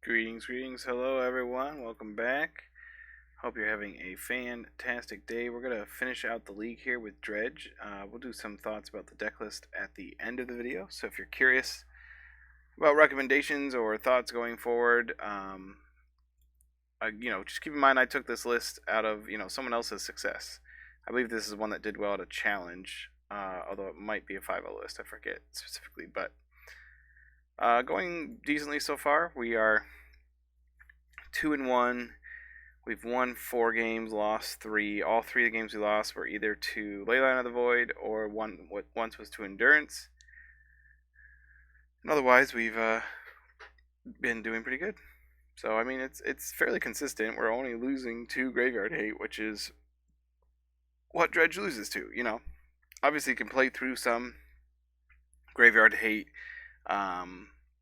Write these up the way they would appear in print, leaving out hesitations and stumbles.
Greetings, hello everyone, welcome back. Hope you're having a fantastic day. We're going to finish out the league here with Dredge. We'll do some thoughts about the deck list at the end of the video, so if you're curious about recommendations or thoughts going forward, just keep in mind I took this list out of, someone else's success. I believe this is one that did well at a challenge, although it might be a 5-0 list, I forget specifically, but going decently so far. We are 2-1. We've won 4 games, lost 3. All 3 of the games we lost were either to Leyline of the Void or once was to Endurance. And otherwise, we've been doing pretty good. So I mean, it's fairly consistent. We're only losing to Graveyard Hate, which is what Dredge loses to. Obviously, you can play through some Graveyard Hate.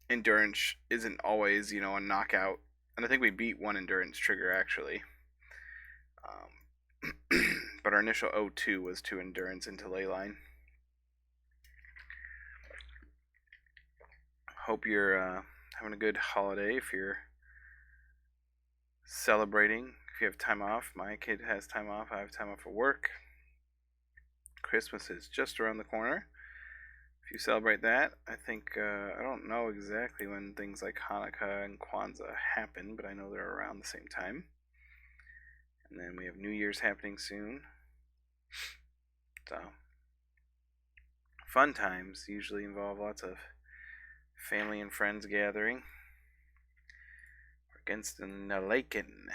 Endurance isn't always, a knockout. And I think we beat one Endurance trigger, actually. But our initial 0-2 was to Endurance into Leyline. Hope you're having a good holiday if you're celebrating. If you have time off. My kid has time off. I have time off for work. Christmas is just around the corner. If you celebrate that, I think, I don't know exactly when things like Hanukkah and Kwanzaa happen, but I know they're around the same time. And then we have New Year's happening soon. So, fun times usually involve lots of family and friends gathering. We're against the Nalaken.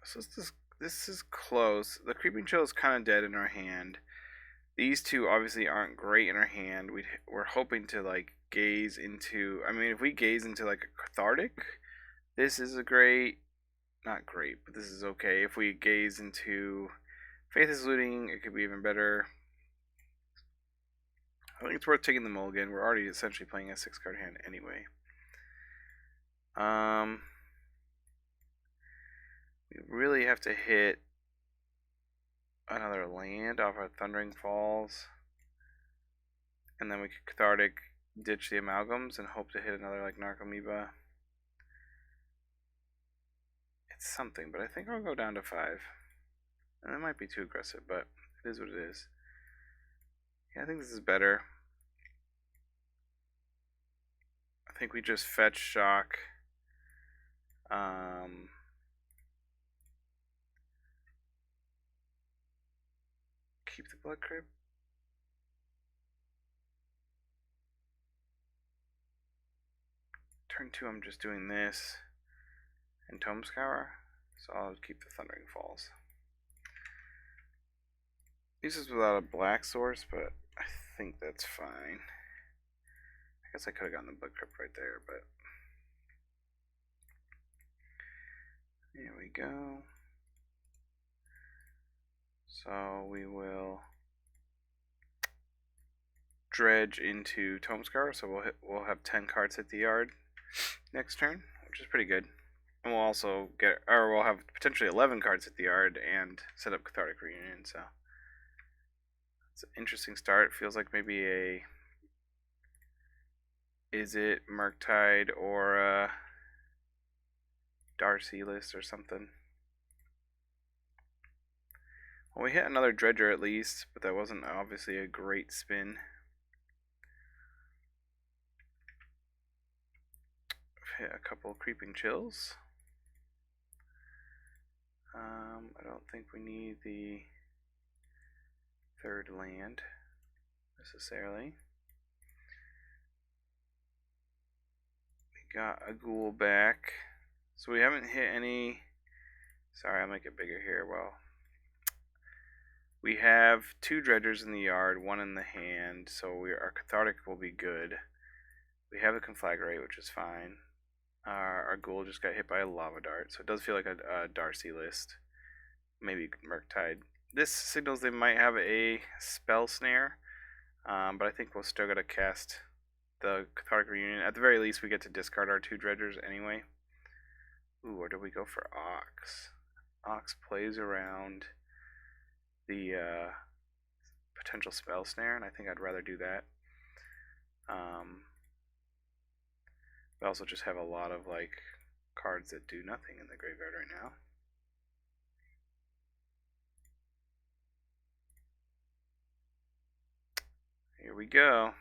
So this is close. The Creeping Chill is kind of dead in our hand. These two obviously aren't great in our hand. We're hoping to gaze into. I mean, if we gaze into a Cathartic, this is a great, not great, but this is okay. If we gaze into Faithless Looting, it could be even better. I think it's worth taking the mulligan. We're already essentially playing a 6-card hand anyway. We really have to hit another land off our Thundering Falls. And then we could Cathartic, ditch the Amalgams, and hope to hit another Narcomoeba. It's something, but I think I'll go down to 5. And it might be too aggressive, but it is what it is. Yeah, I think this is better. I think we just fetch Shock. Keep the Blood Crypt. Turn 2, I'm just doing this and Tome Scour, so I'll keep the Thundering Falls. This is without a black source, but I think that's fine. I guess I could have gotten the Blood Crypt right there, but here we go. So we will Dredge into Tome Scour, so we'll have 10 cards hit the yard next turn, which is pretty good. And we'll also we'll have potentially 11 cards hit the yard and set up Cathartic Reunion, so it's an interesting start. It feels like maybe a Izzet, Murktide, or a Darcy list or something. Well, we hit another Dredger at least, but that wasn't obviously a great spin. I've hit a couple Creeping Chills. I don't think we need the 3rd land necessarily. We got a Ghoul back, so we haven't hit any. Sorry, I'll make it bigger here. Well, we have 2 Dredgers in the yard, 1 in the hand, so our Cathartic will be good. We have a Conflagrate, which is fine. Our Ghoul just got hit by a Lava Dart, so it does feel like a Darcy list. Maybe Murktide. This signals they might have a Spell Snare, but I think we'll still gotta cast the Cathartic Reunion. At the very least, we get to discard our 2 Dredgers anyway. Ooh, or do we go for Ox? Ox plays around the potential spell snare, and I think I'd rather do that. We also just have a lot of like cards that do nothing in the graveyard right now. Here we go.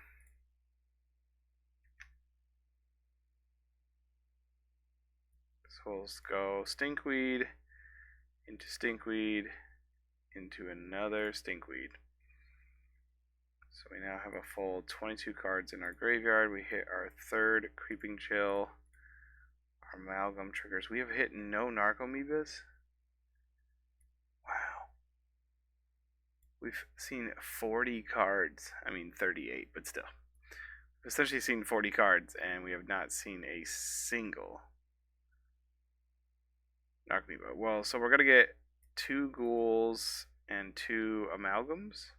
So we'll go Stinkweed into Stinkweed into another Stinkweed. So we now have a full 22 cards in our graveyard. We hit our third Creeping Chill. Our Amalgam triggers. We have hit no Narcomoebas. Wow. We've seen 40 cards. I mean 38, but still. We've essentially seen 40 cards, and we have not seen a single Narcomoeba. Well, so we're going to get 2 Ghouls and 2 Amalgams.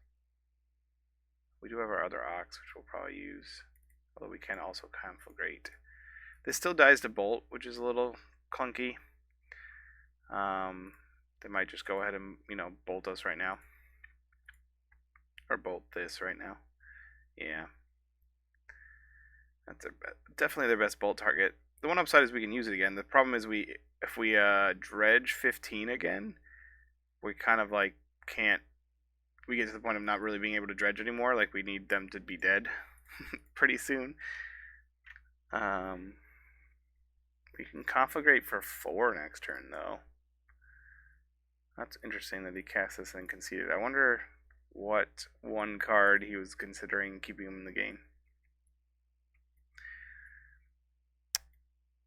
We do have our other Ox, which we'll probably use. Although we can also Conflagrate. This still dies to Bolt, which is a little clunky. They might just go ahead and, bolt us right now. Or bolt this right now. Yeah. That's definitely their best bolt target. The one upside is we can use it again. The problem is if we dredge 15 again, we kind of like can't. We get to the point of not really being able to dredge anymore. Like we need them to be dead pretty soon. We can Conflagrate for 4 next turn though. That's interesting that he cast this and conceded. I wonder what one card he was considering keeping him in the game.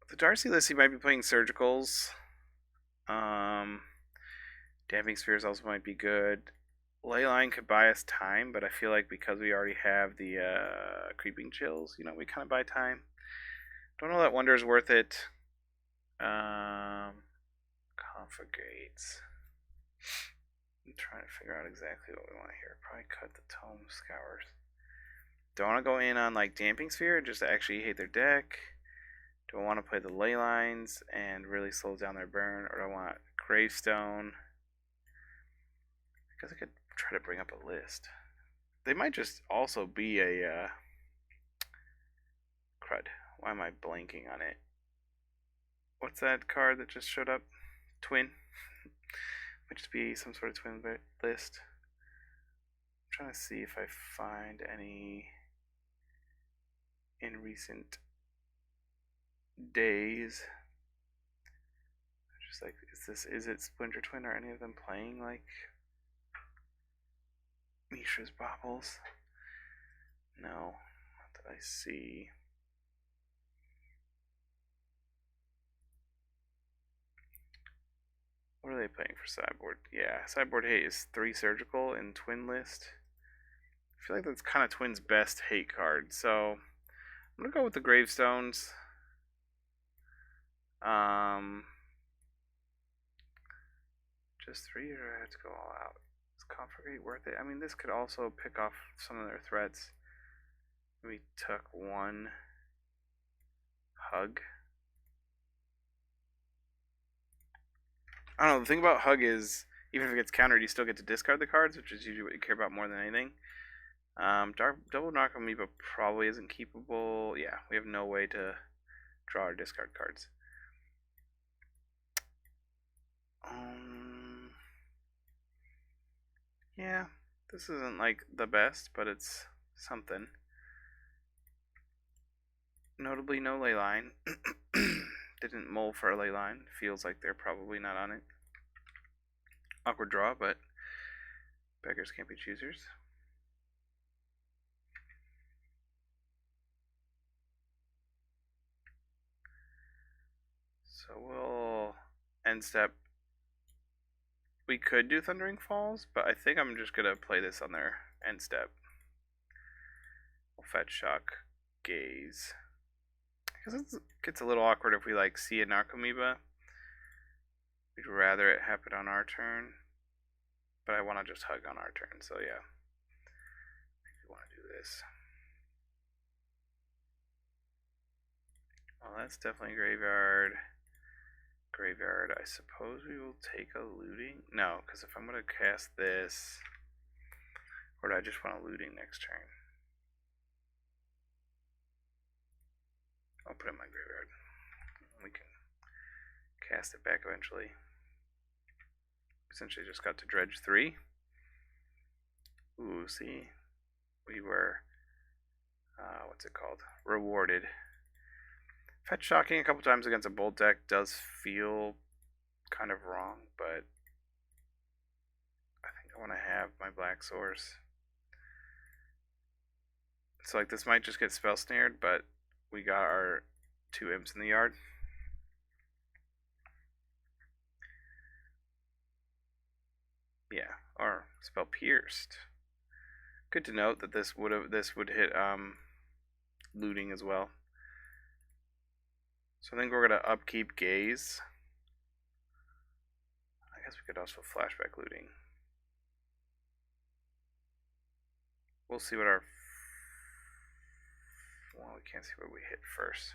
The Darcy list, he might be playing Surgicals. Damping Spheres also might be good. Leyline could buy us time, but I feel like because we already have the Creeping Chills, we kind of buy time. Don't know that Wonder is worth it. Conflagrates. I'm trying to figure out exactly what we want here. Probably cut the Tome Scours. Do I want to go in on like Damping Sphere just to actually hate their deck? Do I want to play the Ley Lines and really slow down their burn? Or do I want Gravestone? Because I could try to bring up a list. They might just also be a crud. Why am I blanking on it? What's that card that just showed up? Twin. Might just be some sort of twin list. I'm trying to see if I find any in recent days. Just like, is it Splinter Twin? Are any of them playing like Mishra's Baubles? No, not that I see. What are they playing for sideboard? Yeah, sideboard hate is 3 Surgical in Twin list. I feel like that's kind of Twin's best hate card. So I'm gonna go with the Gravestones. Just 3, or I have to go all out? Is Conflagrate worth it? I mean, this could also pick off some of their threats. We took 1 Hug. I don't know, the thing about Hug is, even if it gets countered, you still get to discard the cards, which is usually what you care about more than anything. Double Narcomoeba probably isn't keepable. Yeah, we have no way to draw our discard cards. Yeah, this isn't like the best, but it's something. Notably, no Leyline. Didn't mull for a Leyline. Feels like they're probably not on it. Awkward draw, but beggars can't be choosers. So we'll end step. We could do Thundering Falls, but I think I'm just going to play this on their end step. We'll fetch Shock, Gaze. Because it gets a little awkward if we like see a Narcomoeba. We'd rather it happen on our turn. But I want to just Hug on our turn, so yeah. We want to do this. Well, that's definitely Graveyard. Graveyard, I suppose we will take a Looting. No, because if I'm going to cast this, Or do I just want a looting next turn? I'll put it in my graveyard. We can cast it back eventually. Essentially just got to dredge 3. Ooh, see? We were, what's it called? Rewarded. Fetch shocking a couple times against a bold deck does feel kind of wrong, but I think I want to have my black source. So like this might just get spell snared, but we got our 2 imps in the yard. Yeah, or spell pierced. Good to note that this would hit looting as well. So I think we're gonna upkeep gaze. I guess we could also flashback looting. We'll see what our, well, we can't see what we hit first.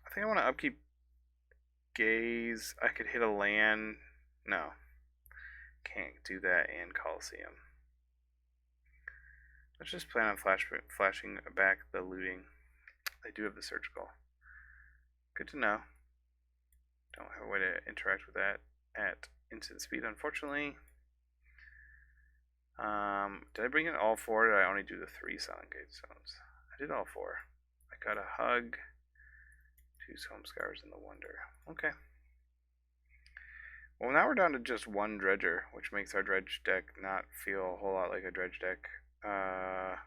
I think I want to upkeep gaze. I could hit a land. No, can't do that in Coliseum. Let's just plan on flashing back the looting. They do have the surgical. Good to know. Don't have a way to interact with that at instant speed, unfortunately. Did I bring in all 4? Or did I only do the 3 Silent Gate Stones? I did all 4. I got a hug, 2 Home Scars, and the Wonder. Okay. Well, now we're down to just 1 Dredger, which makes our Dredge deck not feel a whole lot like a Dredge deck. I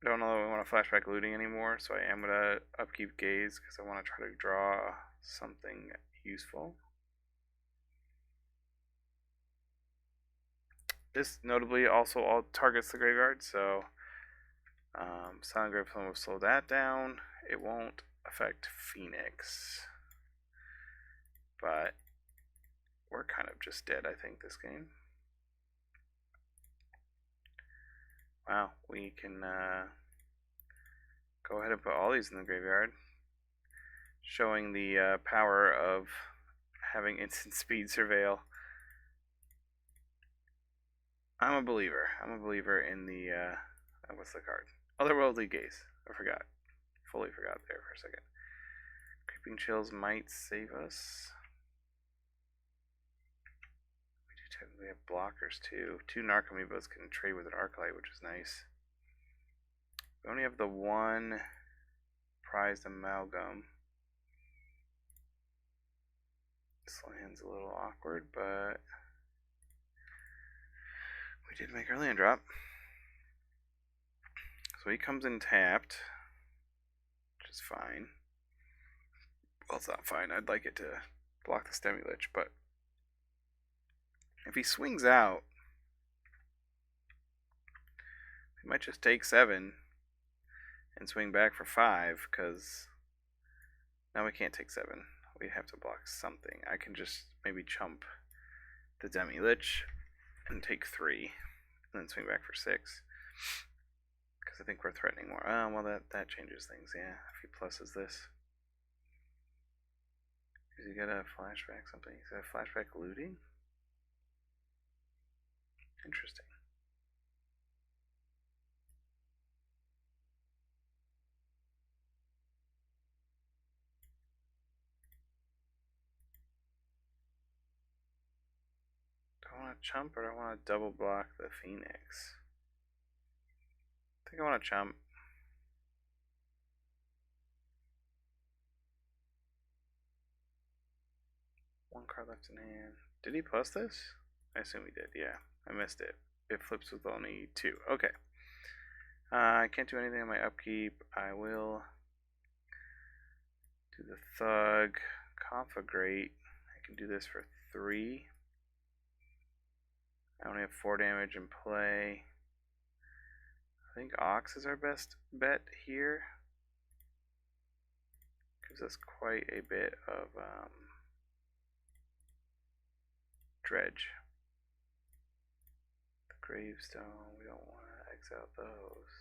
don't know that we want to flashback looting anymore, so I am going to upkeep gaze because I want to try to draw something useful. This notably also all targets the graveyard, so Silent Grave Flame will slow that down. It won't affect Phoenix, but we're kind of just dead, I think, this game. Wow, we can go ahead and put all these in the graveyard, showing the power of having instant speed surveil. I'm a believer. I'm a believer in the, what's the card? Otherworldly Gaze. I forgot. Fully forgot there for a second. Creeping Chills might save us. We do technically have blockers too. 2 Narcomoebas can trade with an Arclight, which is nice. We only have the 1 Prized Amalgam. This land's a little awkward, but we did make our land drop. So he comes in tapped, which is fine. Well, it's not fine. I'd like it to block the Stemmy Lich, but if he swings out, he might just take 7 and swing back for 5, because now we can't take 7. We'd have to block something. I can just maybe chump the Demi Lich and take 3, and then swing back for 6. Because I think we're threatening more. Oh, well, that changes things, yeah. If he pluses this. Is he got a flashback something? He's got a flashback looting? Interesting. Do I want to chump or do I want to double block the Phoenix? I think I want to chump. One card left in hand. Did he plus this? I assume he did, yeah. I missed it. It flips with only 2. Okay. I can't do anything on my upkeep. I will do the Thug. Conflagrate. I can do this for 3. I only have 4 damage in play. I think Ox is our best bet here. Gives us quite a bit of Dredge. The Gravestone, we don't want to exile those.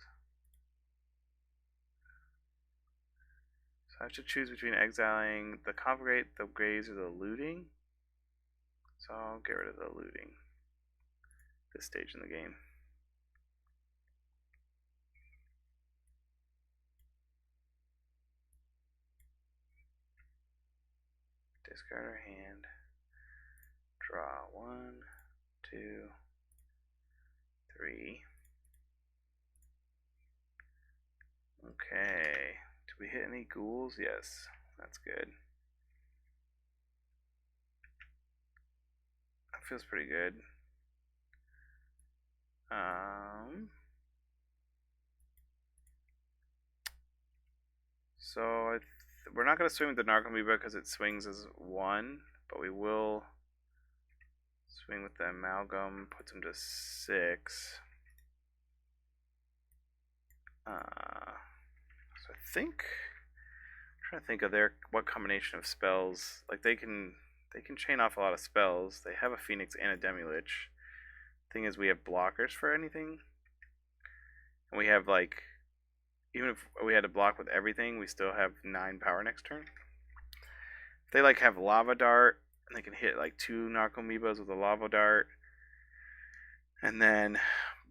So I have to choose between exiling the Conflagrate, the Graves, or the Looting. So I'll get rid of the Looting. this stage in the game. Discard our hand. Draw 1, 2, 3. Okay. Did we hit any ghouls? Yes. That's good. That feels pretty good. So we're not going to swing with the Narcomoeba because it swings as 1, but we will swing with the Amalgam, puts him to 6. So I think I'm trying to think of what combination of spells. Like they can chain off a lot of spells. They have a Phoenix and a Demi-Lich. Thing is, we have blockers for anything, and we have like, even if we had to block with everything, we still have 9 power next turn. If they like have Lava Dart, and they can hit like 2 Narcomoebas with a Lava Dart, and then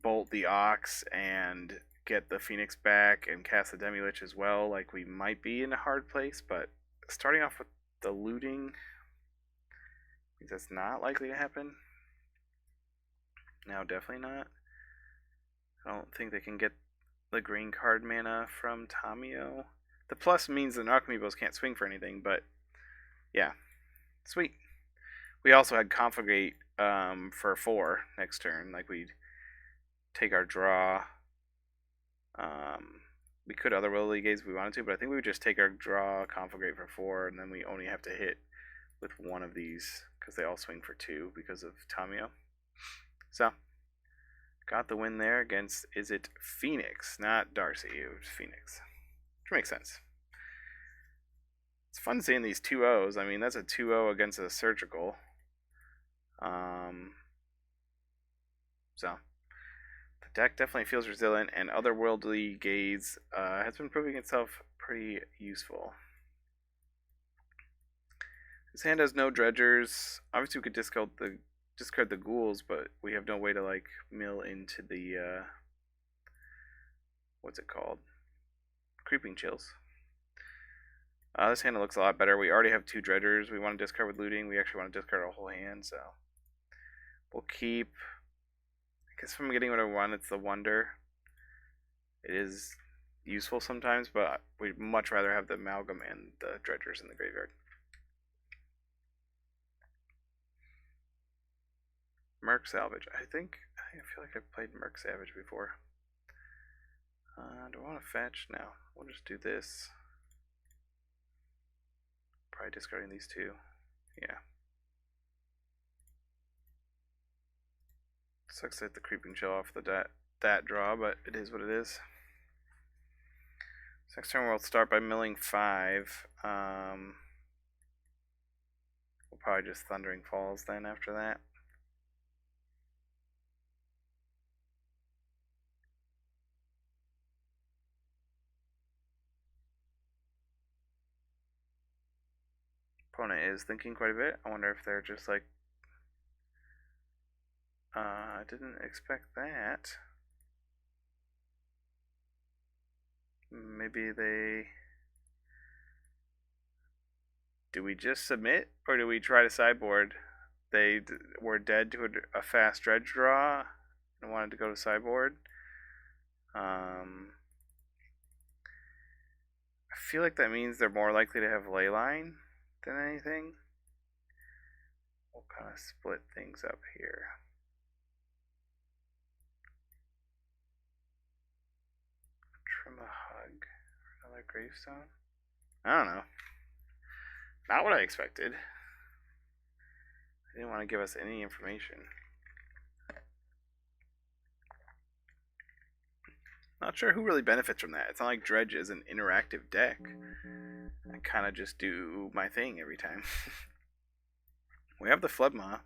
bolt the Ox and get the Phoenix back and cast the Demi-Lich as well, like we might be in a hard place. But starting off with the looting means that's not likely to happen. No, definitely not. I don't think they can get the green card mana from Tamiyo. The plus means the Narcomoebas can't swing for anything, but yeah, sweet. We also had Conflagrate for 4 next turn. Like we'd take our draw. We could other Willowy Gaze if we wanted to, but I think we would just take our draw, Conflagrate for 4, and then we only have to hit with one of these because they all swing for 2 because of Tamiyo. So, got the win there against Izzet Phoenix, not Darcy. It was Phoenix, which makes sense. It's fun seeing these 2-0s. I mean, that's a 2-0 against a surgical. So, the deck definitely feels resilient, and Otherworldly Gaze has been proving itself pretty useful. This hand has no dredgers. Obviously, we could discard the ghouls, but we have no way to like mill into the what's it called? Creeping Chills. This hand looks a lot better. We already have 2 dredgers. We want to discard with looting. We actually want to discard our whole hand, so we'll keep. I guess if I'm getting what I want, it's the Wonder. It is useful sometimes, but we'd much rather have the Amalgam and the dredgers in the graveyard. Merc Salvage. I feel like I've played Merc Salvage before. Do I want to fetch? No. We'll just do this. Probably discarding these 2. Yeah. Sucks to hit the Creeping Chill off that draw, but it is what it is. So next turn we'll start by milling 5. We'll probably just Thundering Falls then after that. Opponent is thinking quite a bit. I wonder if they're just like, I didn't expect that. Maybe they... Do we just submit, or do we try to sideboard? They were dead to a fast dredge draw and wanted to go to sideboard. I feel like that means they're more likely to have Leyline than anything. We'll kind of split things up here. Trim a Hug. Another Gravestone? I don't know. Not what I expected. They didn't want to give us any information. Not sure who really benefits from that. It's not like Dredge is an interactive deck. I kind of just do my thing every time. We have the Phlegma.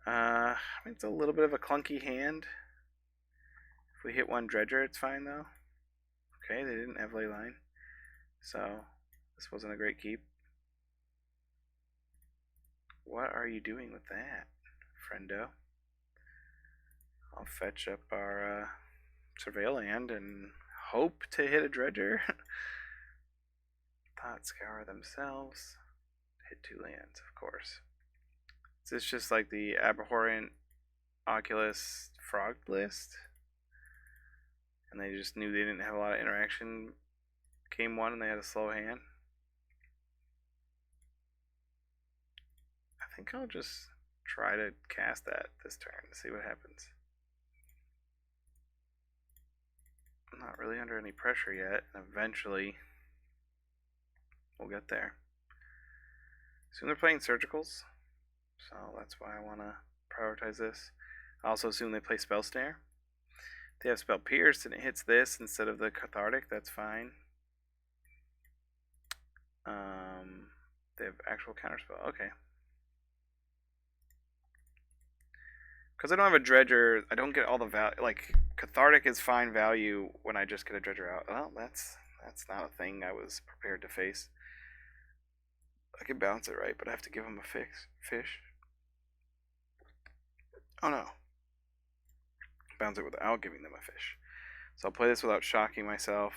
I mean, it's a little bit of a clunky hand. If we hit one Dredger, it's fine though. Okay, they didn't have Leyline, so this wasn't a great keep. What are you doing with that, friendo? I'll fetch up our Surveil Land and hope to hit a Dredger. Thought Scour themselves. Hit 2 lands, of course. Is this just like the Abhorrent Oculus Frogtide? And they just knew they didn't have a lot of interaction game 1 and they had a slow hand? I think I'll just try to cast that this turn to see what happens. I'm not really under any pressure yet, and eventually we'll get there. Soon they're playing Surgicals, so that's why I want to prioritize this. I also assume they play Spell Snare. They have Spell Pierce and it hits this instead of the Cathartic, that's fine. They have actual counterspell, okay. Because I don't have a Dredger, I don't get all the value. Like, Cathartic is fine value when I just get a Dredger out. Well, that's not a thing I was prepared to face. I can bounce it right, but I have to give him a fish. Oh no. Bounce it without giving them a fish. So I'll play this without shocking myself.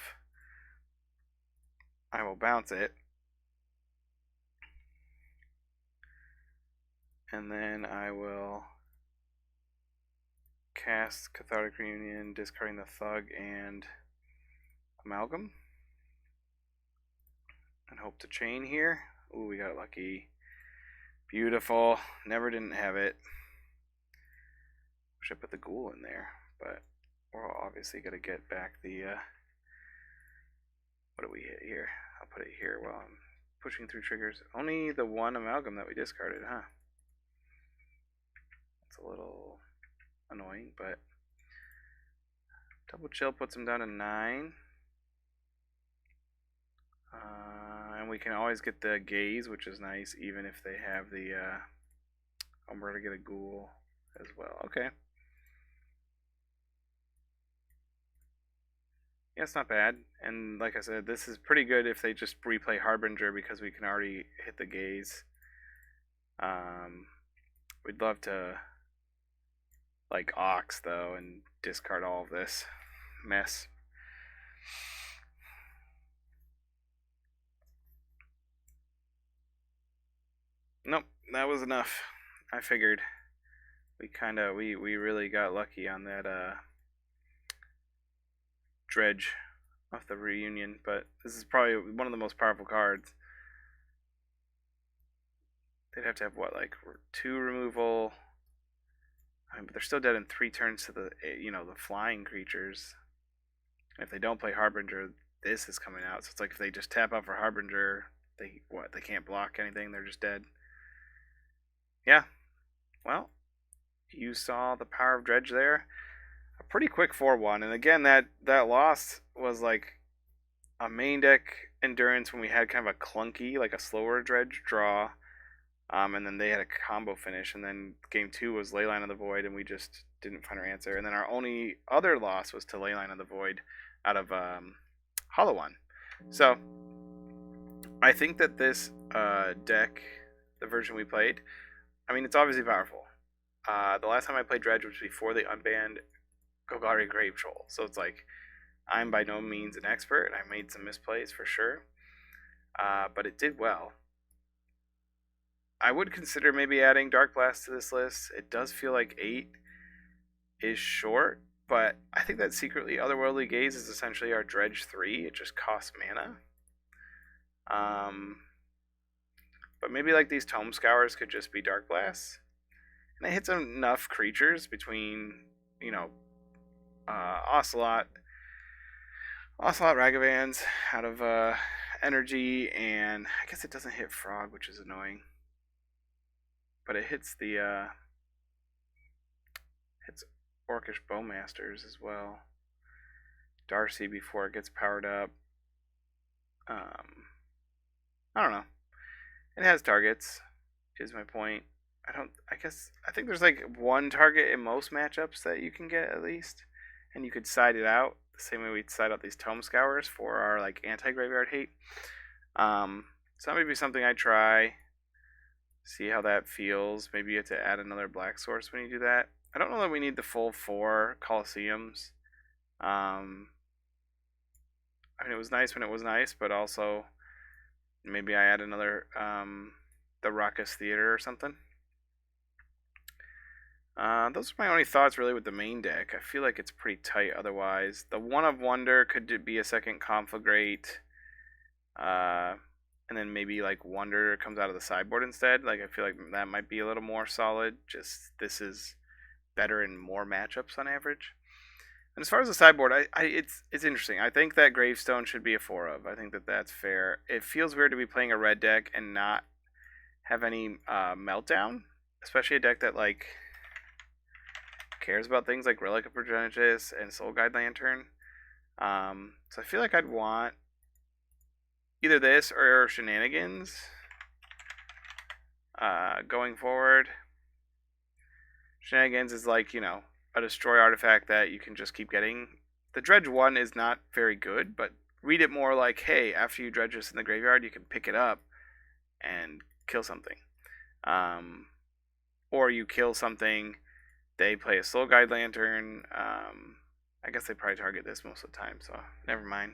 I will bounce it. And then I will cast Cathartic Reunion, discarding the Thug and Amalgam. And hope to chain here. Ooh, we got lucky. Beautiful. Never didn't have it. Should put the Ghoul in there, but we're obviously going to get back the, what do we hit here? I'll put it here while I'm pushing through triggers. Only the 1 Amalgam that we discarded, huh? It's a little annoying, but Double Chill puts them down to 9. And we can always get the Gaze, which is nice, even if they have the, we're going to get a Ghoul as well. Okay. Yeah, it's not bad. And like I said, this is pretty good if they just replay Harbinger because we can already hit the Gaze. We'd love to like Ox though and discard all of this mess. Nope, that was enough. I figured we really got lucky on that Dredge off the Reunion, but this is probably one of the most powerful cards. They'd have to have what, like 2 removal. I mean, but they're still dead in 3 turns to the, you know, the flying creatures. And if they don't play Harbinger, this is coming out. So it's like if they just tap out for Harbinger, they can't block anything. They're just dead. Yeah. Well, you saw the power of Dredge there. A pretty quick 4-1, and again, that loss was like a main deck endurance when we had kind of a clunky, like a slower Dredge draw, and then they had a combo finish, and then game 2 was Leyline of the Void, and we just didn't find our answer, and then our only other loss was to Leyline of the Void out of Hollow One. So I think that this deck, the version we played, I mean, it's obviously powerful. The last time I played Dredge was before they unbanned Golgari Grave Troll, so it's like I'm by no means an expert, and I made some misplays for sure, but it did well. I would consider maybe adding Dark Blast to this list. It does feel like 8 is short, but I think that secretly Otherworldly Gaze is essentially our Dredge 3. It just costs mana. But maybe like these Tome Scours could just be Dark Blasts. And it hits enough creatures between, you know, Ocelot, Ragavans out of energy, and I guess it doesn't hit Frog, which is annoying. But it hits the hits Orcish Bowmasters as well. Darcy before it gets powered up. I don't know. It has targets, is my point. I think there's like one target in most matchups that you can get at least, and you could side it out the same way we'd side out these Tome Scours for our like anti-graveyard hate. So that may be something I try. See how that feels. Maybe you have to add another black source when you do that. I don't know that we need the full 4 Colosseums. I mean, it was nice when it was nice, but also maybe I add another, the Ruckus Theater or something. Those are my only thoughts really with the main deck. I feel like it's pretty tight otherwise. The One of Wonder could be a second Conflagrate. And then maybe like Wonder comes out of the sideboard instead. Like I feel like that might be a little more solid. Just this is better in more matchups on average. And as far as the sideboard, it's interesting. I think that Gravestone should be a 4 of. I think that that's fair. It feels weird to be playing a red deck and not have any Meltdown, especially a deck that like cares about things like Relic of Progenitus and Soul Guide Lantern. So I feel like I'd want either this or Shenanigans going forward. Shenanigans is like, you know, a destroy artifact that you can just keep getting. The Dredge one is not very good, but read it more like, hey, after you dredge this in the graveyard, you can pick it up and kill something. Or you kill something, they play a Soul Guide Lantern. I guess they probably target this most of the time, so never mind.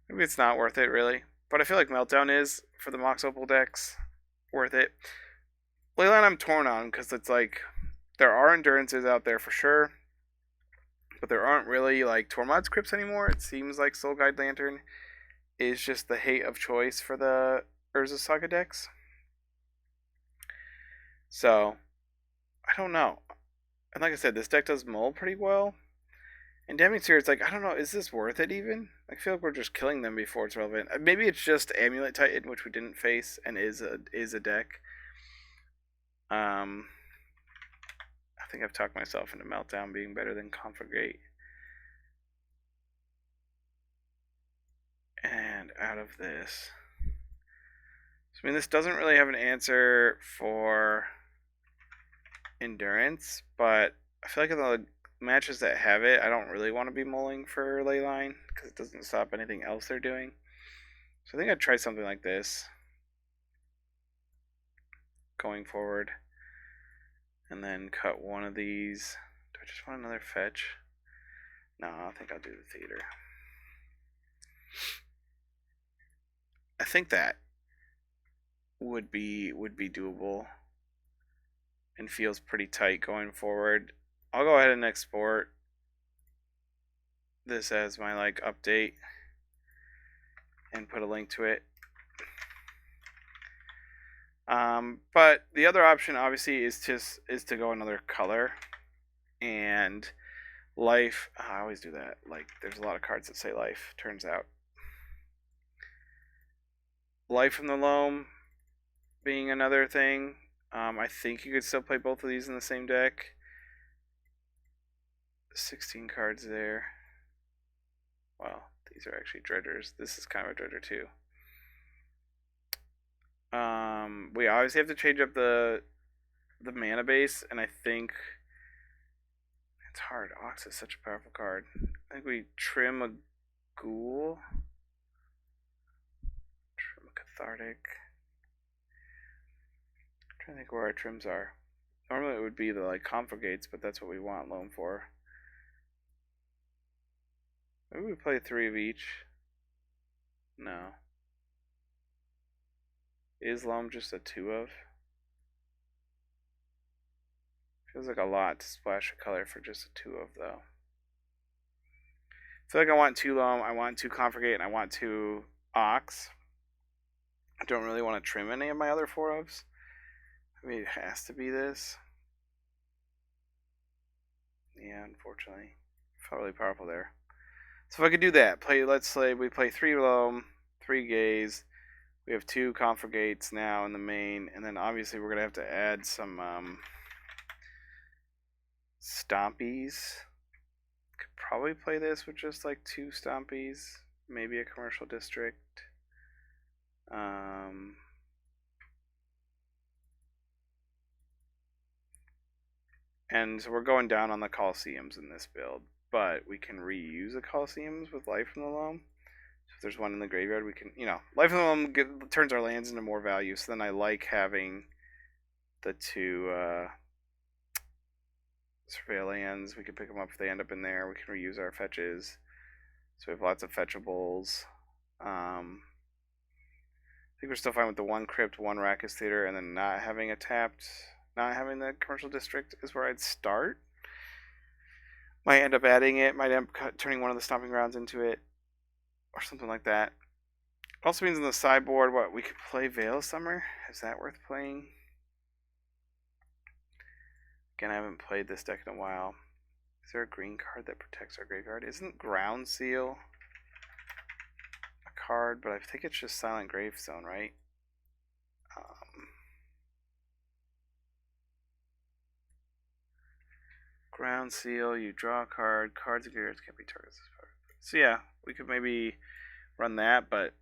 Maybe it's not worth it, really. But I feel like Meltdown is, for the Mox Opal decks, worth it. Leyline I'm torn on, because it's like, there are Endurances out there for sure, but there aren't really, like, Tormod's Crypts anymore. It seems like Soul Guide Lantern is just the hate of choice for the Urza Saga decks. So, I don't know. And like I said, this deck does mull pretty well. And Damning Sphere, it's like, I don't know, is this worth it even? I feel like we're just killing them before it's relevant. Maybe it's just Amulet Titan, which we didn't face, and is a deck. I think I've talked myself into Meltdown being better than Conflagrate. And out of this. So, I mean, this doesn't really have an answer for Endurance, but I feel like in the matches that have it, I don't really want to be mulling for Leyline because it doesn't stop anything else they're doing. So I think I'd try something like this going forward, and then cut one of these. Do I just want another fetch? No, I think I'll do the theater. I think that would be doable and feels pretty tight going forward. I'll go ahead and export this as my like update and put a link to it. But the other option obviously is to go another color, and life. I always do that. Like there's a lot of cards that say life. Turns out, life from the loam being another thing. I think you could still play both of these in the same deck. 16 cards there. Well, these are actually dredgers. This is kind of a dredger too. We obviously have to change up the mana base, and I think it's hard. Ox is such a powerful card. I think we trim a ghoul. Trim a cathartic. I'm trying to think where our trims are. Normally it would be the like Conflagrates, but that's what we want loam for. Maybe we play 3 of each. No. Is loam just a 2 of? Feels like a lot to splash a color for just a 2 of though. I feel like I want 2 loam, I want 2 Conflagrate, and I want 2 ox. I don't really want to trim any of my other 4 ofs. I mean, it has to be this. Yeah, unfortunately. Felt really powerful there. So if I could do that, let's say we play 3 loam, 3 gaze. We have 2 Conflagrates now in the main, and then obviously we're gonna have to add some stompies. Could probably play this with just like 2 stompies, maybe a commercial district. And so we're going down on the Colosseums in this build, but we can reuse the Colosseums with Life from the Loam. So if there's one in the graveyard, we can, Life from the Loam turns our lands into more value, so then I like having the 2 surveil lands. We can pick them up if they end up in there. We can reuse our fetches. So we have lots of fetchables. I think we're still fine with the 1 crypt, 1 Rackus Theater, and then not having a tapped, not having the commercial district is where I'd start. Might end up adding it, might end up turning one of the stomping grounds into it, or something like that. Also means on the sideboard, what, we could play Veil Summer? Is that worth playing? Again, I haven't played this deck in a while. Is there a green card that protects our graveyard? Isn't Ground Seal a card? But I think it's just Silent Gravestone, right? Ground Seal, you draw a card. Cards and graveyards can't be targets. So yeah, we could maybe run that, but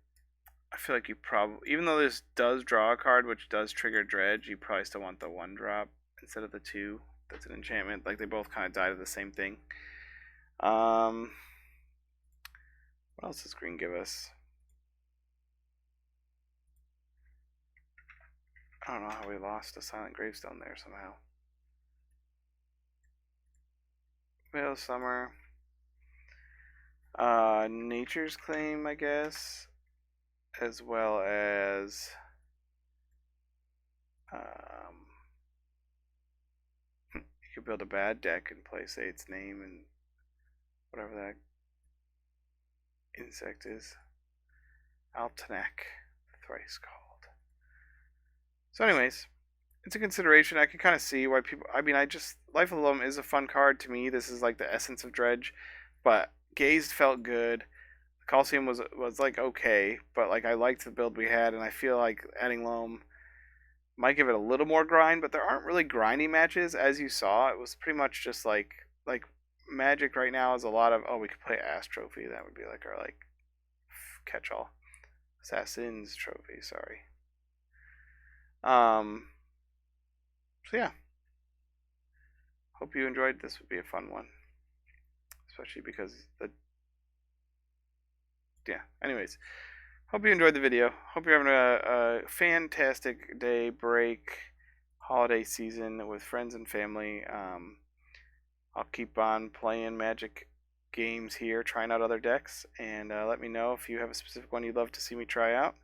I feel like you probably, even though this does draw a card, which does trigger Dredge, you probably still want the 1 drop instead of the 2. That's an enchantment. Like, they both kind of die to the same thing. What else does green give us? I don't know how we lost a Silent Gravestone there somehow. Veil Summer. Nature's Claim, I guess. As well as you could build a bad deck and play, say, its name and whatever that insect is. Altanek, thrice called. So anyways, it's a consideration. I can kind of see why people, I mean, Life of the Loam is a fun card to me. This is like the essence of Dredge, but Gazed felt good. The Coliseum was like okay, but like I liked the build we had, and I feel like adding Loam might give it a little more grind, but there aren't really grindy matches, as you saw. It was pretty much just like Magic right now is a lot of, oh, we could play Ass Trophy. That would be like our like catch-all. Assassin's Trophy, sorry. So yeah. Hope you enjoyed. This would be a fun one. Especially because yeah, anyways. Hope you enjoyed the video. Hope you're having a fantastic day, break, holiday season with friends and family. I'll keep on playing Magic games here, trying out other decks, and let me know if you have a specific one you'd love to see me try out.